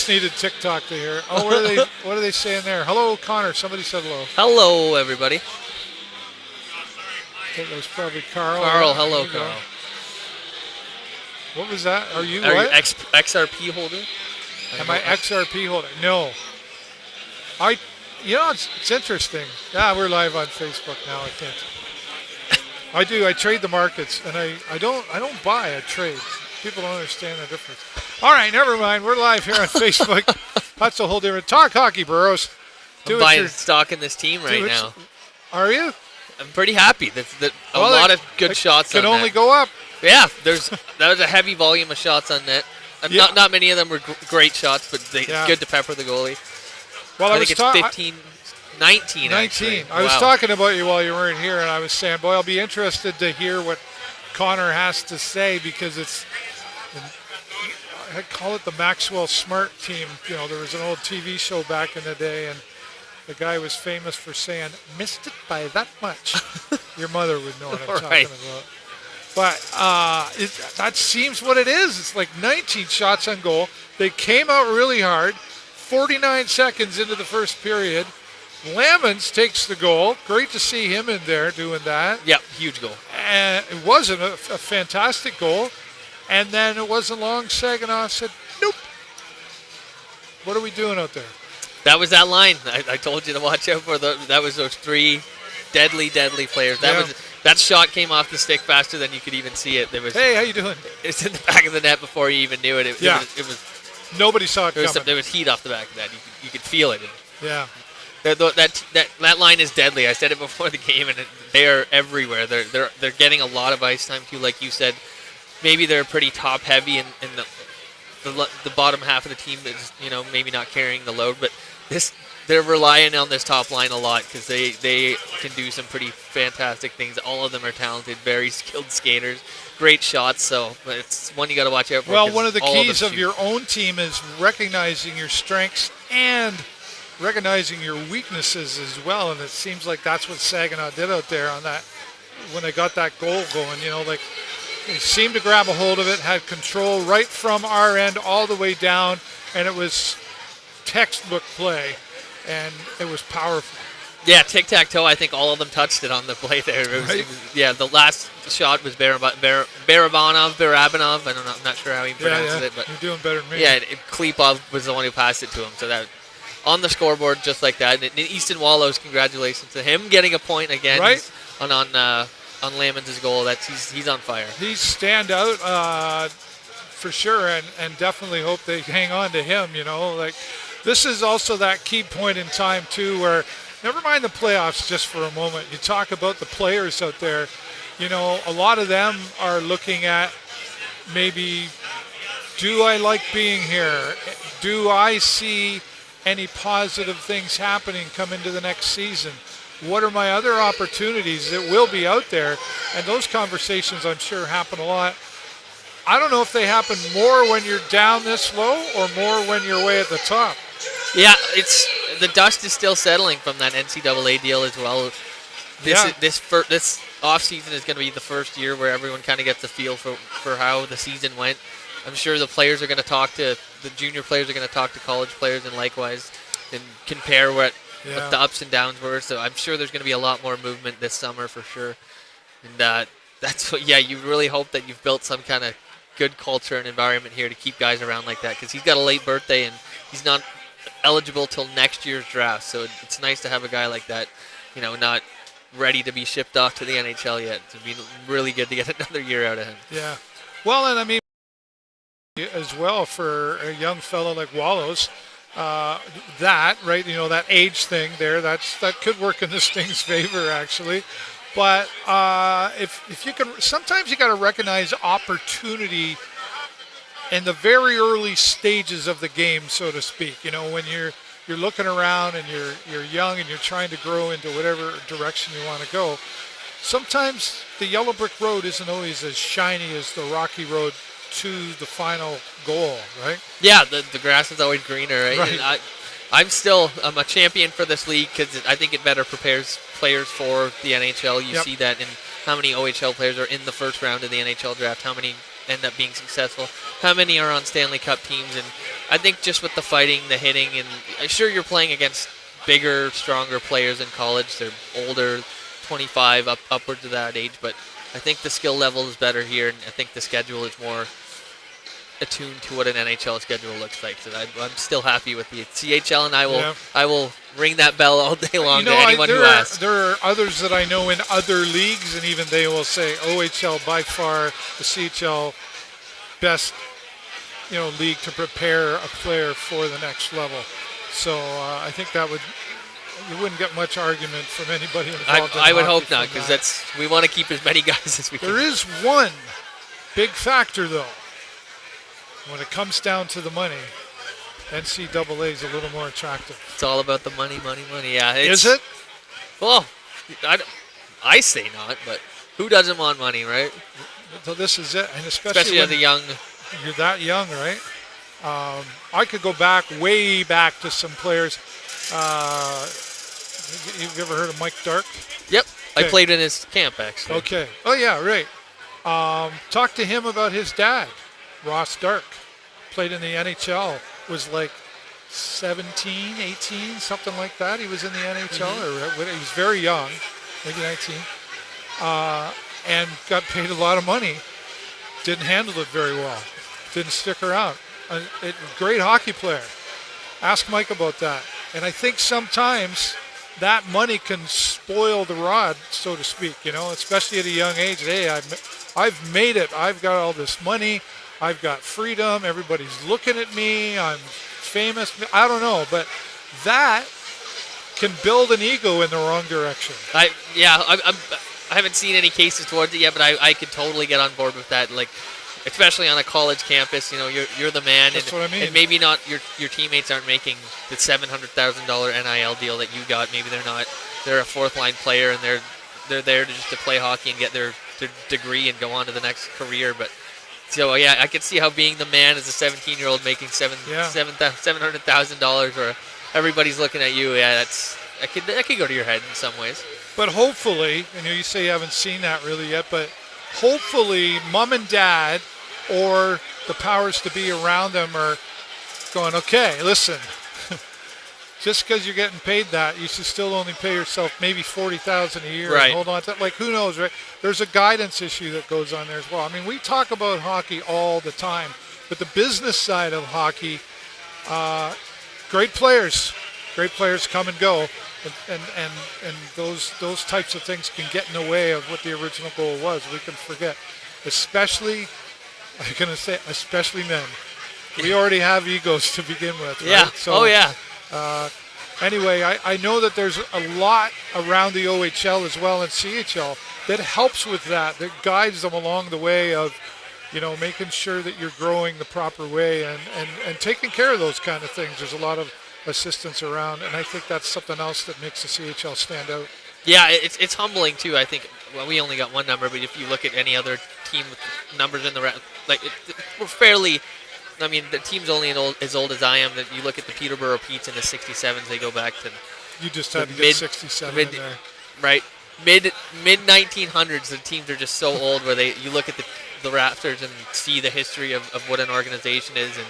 just needed TikTok to hear. Oh, what are they saying there? Hello, Connor. Somebody said hello. Hello, everybody. I think that was probably Carl. Carl, hello, Carl. What was that? Are you Are what? you XRP holder? Am I XRP holder? No. It's interesting. Yeah, we're live on Facebook now. I can't. I trade the markets, and I don't buy. I trade. People don't understand the difference. All right, never mind. We're live here on Facebook. That's a whole different talk. Hockey, Burrows. I'm buying stock in this team right now. Are you? I'm pretty happy. A lot of good shots on net. Can only go up. Yeah, that was a heavy volume of shots on net. Yeah. Not many of them were great shots, but it's good to pepper the goalie. Well, I think it's 15, 19 actually. I was talking about you while you weren't here, and I was saying, boy, I'll be interested to hear what Connor has to say because I call it the Maxwell Smart team. You know, there was an old TV show back in the day, and the guy was famous for saying, missed it by that much. Your mother would know what I'm talking about. But that seems what it is. It's like 19 shots on goal. They came out really hard. 49 seconds into the first period. Lamons takes the goal. Great to see him in there doing that. Yep, huge goal. And it wasn't a fantastic goal. And then it wasn't long. Saginaw said, nope. What are we doing out there? That was that line. I told you to watch out for that was those three deadly players. That shot came off the stick faster than you could even see it. Hey, how you doing? It's in the back of the net before you even knew it. It was nobody saw it coming. There was heat off the back of that. You could feel it. Yeah. That line is deadly. I said it before the game, and they are everywhere. They're getting a lot of ice time too, like you said. Maybe they're pretty top heavy, and the bottom half of the team is maybe not carrying the load, but they're relying on this top line a lot because they can do some pretty fantastic things. All of them are talented, very skilled skaters, great shots. So it's one you got to watch out for. Well, one of the keys of your own team is recognizing your strengths and recognizing your weaknesses as well. And it seems like that's what Saginaw did out there on that when they got that goal going. They seemed to grab a hold of it, had control right from our end all the way down, and it was textbook play. And it was powerful. Yeah, tic-tac-toe. I think all of them touched it on the play there. The last shot was Barabanov. I don't know. I'm not sure how he pronounces it, but you're doing better than me. Yeah, Klipov was the one who passed it to him. So that on the scoreboard, just like that. And Easton Wallows, congratulations to him getting a point again. Right. On Lamons' goal. He's on fire. He's stand out for sure, and definitely hope they hang on to him. This is also that key point in time, too, where never mind the playoffs just for a moment. You talk about the players out there. A lot of them are looking at maybe, do I like being here? Do I see any positive things happening come into the next season? What are my other opportunities that will be out there? And those conversations, I'm sure, happen a lot. I don't know if they happen more when you're down this low or more when you're way at the top. Yeah, the dust is still settling from that NCAA deal as well. This offseason is going to be the first year where everyone kind of gets a feel for how the season went. I'm sure the players are going to the junior players are going to talk to college players and likewise and compare what the ups and downs were. So I'm sure there's going to be a lot more movement this summer for sure. And that's what, you really hope that you've built some kind of good culture and environment here to keep guys around like that because he's got a late birthday and he's not eligible till next year's draft. So it's nice to have a guy like that, not ready to be shipped off to the NHL yet. It'd be really good to get another year out of him. Yeah. Well, and I mean, as well for a young fellow like Wallows, that age thing there, that could work in the Sting's favor actually. But if you can, sometimes you got to recognize opportunity in the very early stages of the game, so to speak. When you're looking around and you're young and you're trying to grow into whatever direction you want to go. Sometimes the yellow brick road isn't always as shiny as the rocky road to the final goal, right? Yeah, the grass is always greener, right? I'm a champion for this league because I think it better prepares players for the NHL. You see that in how many OHL players are in the first round of the NHL draft, how many end up being successful? How many are on Stanley Cup teams? And I think just with the fighting, the hitting, and sure you're playing against bigger, stronger players in college. They're older, 25 upwards of that age, but I think the skill level is better here, and I think the schedule is more attuned to what an NHL schedule looks like. So I'm still happy with the CHL, and I will ring that bell all day long to anyone who asks. There are others that I know in other leagues, and even they will say OHL by far the CHL best league to prepare a player for the next level. So I think you wouldn't get much argument from anybody involved. I would hope not, because we want to keep as many guys as we can. There is one big factor though. When it comes down to the money, NCAA is a little more attractive. It's all about the money, money, money. Yeah, is it? Well, I say not, but who doesn't want money, right? So this is it, and especially as a young. You're that young, right? I could go way back to some players. You've ever heard of Mike Dark? Yep, okay. I played in his camp actually. Okay. Oh yeah, right. Talk to him about his dad. Ross Dark played in the NHL, was like 17, 18, something like that. He was in the NHL, or he was very young, maybe 19, and got paid a lot of money. Didn't handle it very well. Didn't stick around. Great hockey player. Ask Mike about that. And I think sometimes that money can spoil the rod, so to speak, especially at a young age. Hey, I've made it. I've got all this money. I've got freedom. Everybody's looking at me. I'm famous. I don't know, but that can build an ego in the wrong direction. I haven't seen any cases towards it yet, but I could totally get on board with that. Like, especially on a college campus, you're the man. That's what I mean. And maybe not your teammates aren't making the $700,000 NIL deal that you got. Maybe they're not. They're a fourth line player, and they're there to play hockey and get their degree and go on to the next career. But so yeah, I could see how being the man as a 17-year-old making $700,000, where everybody's looking at you. Yeah, that could go to your head in some ways. But hopefully, you say you haven't seen that really yet, but hopefully, mom and dad or the powers to be around them are going, okay, listen, just because you're getting paid that, you should still only pay yourself maybe $40,000 a year. Right. And hold on to that. Like, who knows, right? There's a guidance issue that goes on there as well. I mean, we talk about hockey all the time, but the business side of hockey, great players come and go, and those types of things can get in the way of what the original goal was. We can forget, especially men. We already have egos to begin with, right? Yeah. So, oh yeah. Anyway, I know that there's a lot around the OHL as well and CHL that helps with that guides them along the way of, making sure that you're growing the proper way and taking care of those kind of things. There's a lot of assistance around, and I think that's something else that makes the CHL stand out. Yeah, it's humbling too. I think we only got one number, but if you look at any other team with numbers in the we're fairly. I mean, the team's only as old as I am. That you look at the Peterborough Petes in the '67s, they go back to. You just had to get 67 in there, right? Mid 1900s, the teams are just so old. Where you look at the Raptors and see the history of what an organization is and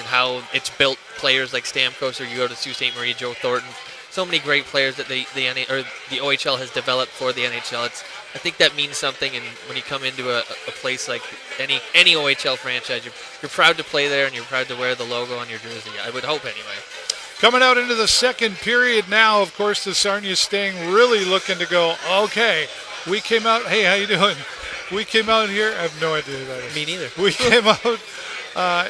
how it's built players like Stamkos, or you go to Sault Ste. Marie, Joe Thornton. So many great players that the OHL has developed for the NHL. I think that means something, and when you come into a place like any OHL franchise, you're proud to play there and you're proud to wear the logo on your jersey. I would hope anyway. Coming out into the second period now, of course, the Sarnia Sting really looking to go, okay, we came out, hey, how you doing? We came out here, I have no idea who that is. Me neither. We came out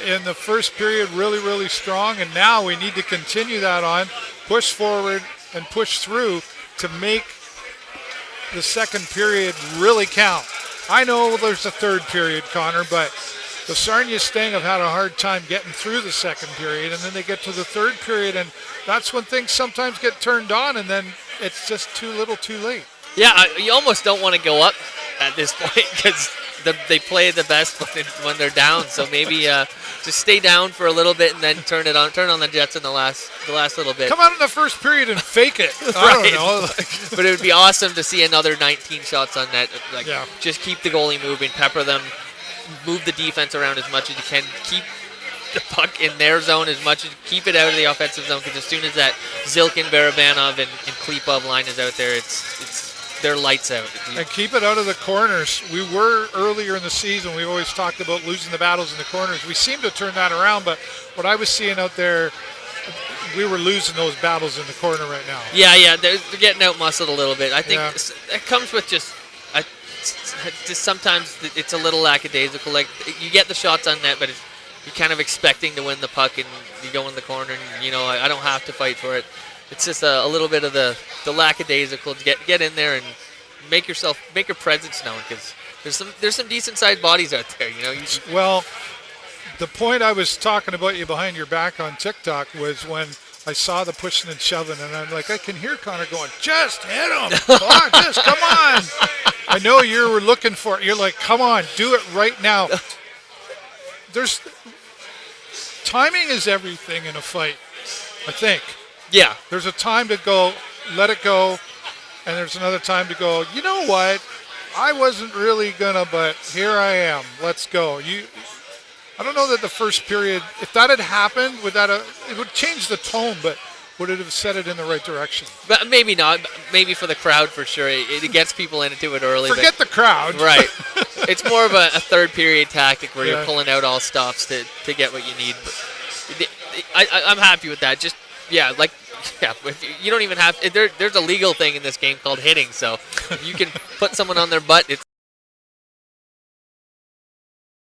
in the first period really, really strong, and now we need to continue that on, push forward and push through to make the second period really count. I know there's a third period, Connor, but the Sarnia Sting have had a hard time getting through the second period, and then they get to the third period, and that's when things sometimes get turned on, and then it's just too little too late. Yeah, you almost don't want to go up at this point because they play the best when they're down. So maybe just stay down for a little bit and then turn on the Jets in the last little bit. Come out in the first period and fake it. I don't know. But it would be awesome to see another 19 shots on net. Just keep the goalie moving, pepper them. move the defense around as much as you can. Keep the puck in their zone as much as keep it out of the offensive zone, because as soon as that Zilkin, Barabanov, and Klipov line is out there, it's they're lights out. And keep it out of the corners. We were earlier in the season, we always talked about losing the battles in the corners. We seem to turn that around, but what I was seeing out there, we were losing those battles in the corner right now. Yeah, they're getting out muscled a little bit. I think it comes with just sometimes it's a little lackadaisical. Like, you get the shots on net, but you're kind of expecting to win the puck, and you go in the corner, and I don't have to fight for it. It's just a little bit of the lackadaisical. Get in there and make your presence known, because there's some decent sized bodies out there. Well, the point I was talking about you behind your back on TikTok was when I saw the pushing and shoving, and I'm like, I can hear Connor going, just hit him. Just come on. I know you were looking for it. You're like, come on, do it right now. Timing is everything in a fight, I think. Yeah. There's a time to go, let it go, and there's another time to go, you know what? I wasn't really gonna, but here I am. Let's go. I don't know that the first period, if that had happened, it would change the tone, but would it have set it in the right direction? But maybe not. Maybe for the crowd, for sure. It gets people into it early. Forget the crowd. Right. It's more of a third period tactic where you're pulling out all stops to get what you need. But I'm happy with that. If you don't even have there's a legal thing in this game called hitting, so if you can put someone on their butt, it's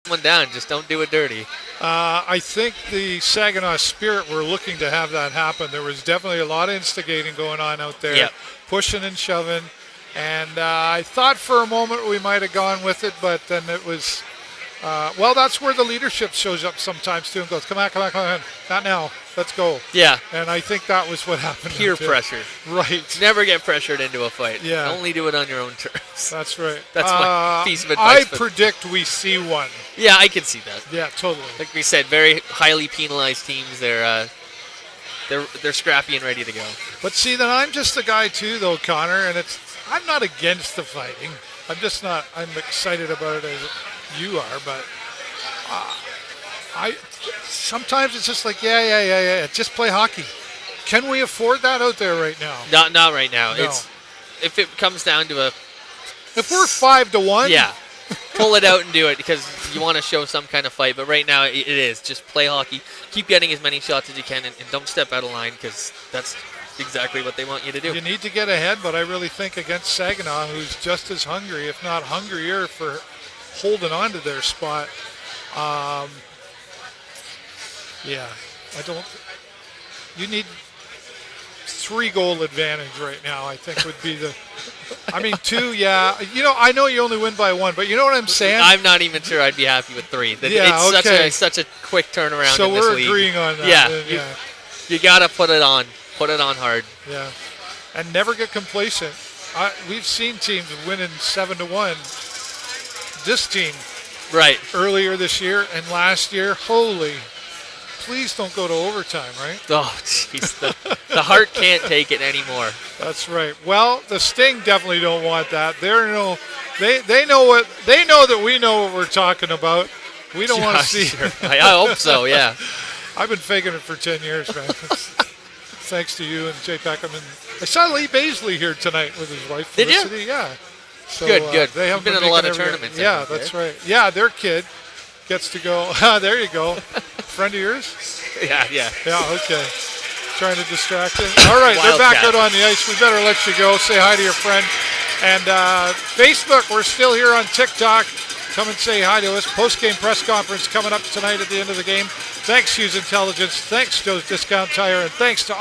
someone down. Just don't do it dirty. I think the Saginaw Spirit were looking to have that happen. There was definitely a lot of instigating going on out there, pushing and shoving, and I thought for a moment we might have gone with it, but then it was that's where the leadership shows up sometimes too and goes, come on, not now, let's go. Yeah. And I think that was what happened. Peer pressure. Right. Never get pressured into a fight. Yeah. Only do it on your own terms. That's right. That's my piece of advice. I predict we see one. Yeah, I can see that. Yeah, totally. Like we said, very highly penalized teams. They're scrappy and ready to go. But see, then I'm just the guy too, though, Connor, and I'm not against the fighting. I'm just not. I'm excited about it as you are, but I sometimes it's just like just play hockey. Can we afford that out there right now? Not right now. No. If it comes down to if we're 5-1, pull it out and do it, because you want to show some kind of fight. But right now it is just play hockey. Keep getting as many shots as you can, and don't step out of line, because that's exactly what they want you to do. You need to get ahead, but I really think against Saginaw, who's just as hungry, if not hungrier, for holding on to their spot. You need 3-goal advantage right now, I think would be the. I mean, 2, I know you only win by 1, but you know what I'm saying? I'm not even sure I'd be happy with 3. It's such a quick turnaround so in this league. So we're agreeing on that. You got to put it on. Put it on hard. Yeah. And never get complacent. We've seen teams winning 7-1. This team. Right. Earlier this year and last year. Please don't go to overtime, right? Oh, jeez. The heart can't take it anymore. That's right. Well, the Sting definitely don't want that. They know that we know what we're talking about. We don't want to see. Sure. I hope so. Yeah. I've been faking it for 10 years, man. Thanks to you and Jay Peckham. And I saw Lee Baisley here tonight with his wife. Did Felicity. you? Yeah. So, good. They have been in a lot of tournaments. Yeah, that's right. Yeah, their kid gets to go. There you go. Friend of yours? Yeah. Yeah, okay. Trying to distract him. All right, they're back out on the ice. We better let you go. Say hi to your friend. And Facebook, we're still here on TikTok. Come and say hi to us. Post-game press conference coming up tonight at the end of the game. Thanks, Hughes Intelligence. Thanks, Joe's Discount Tire. And thanks to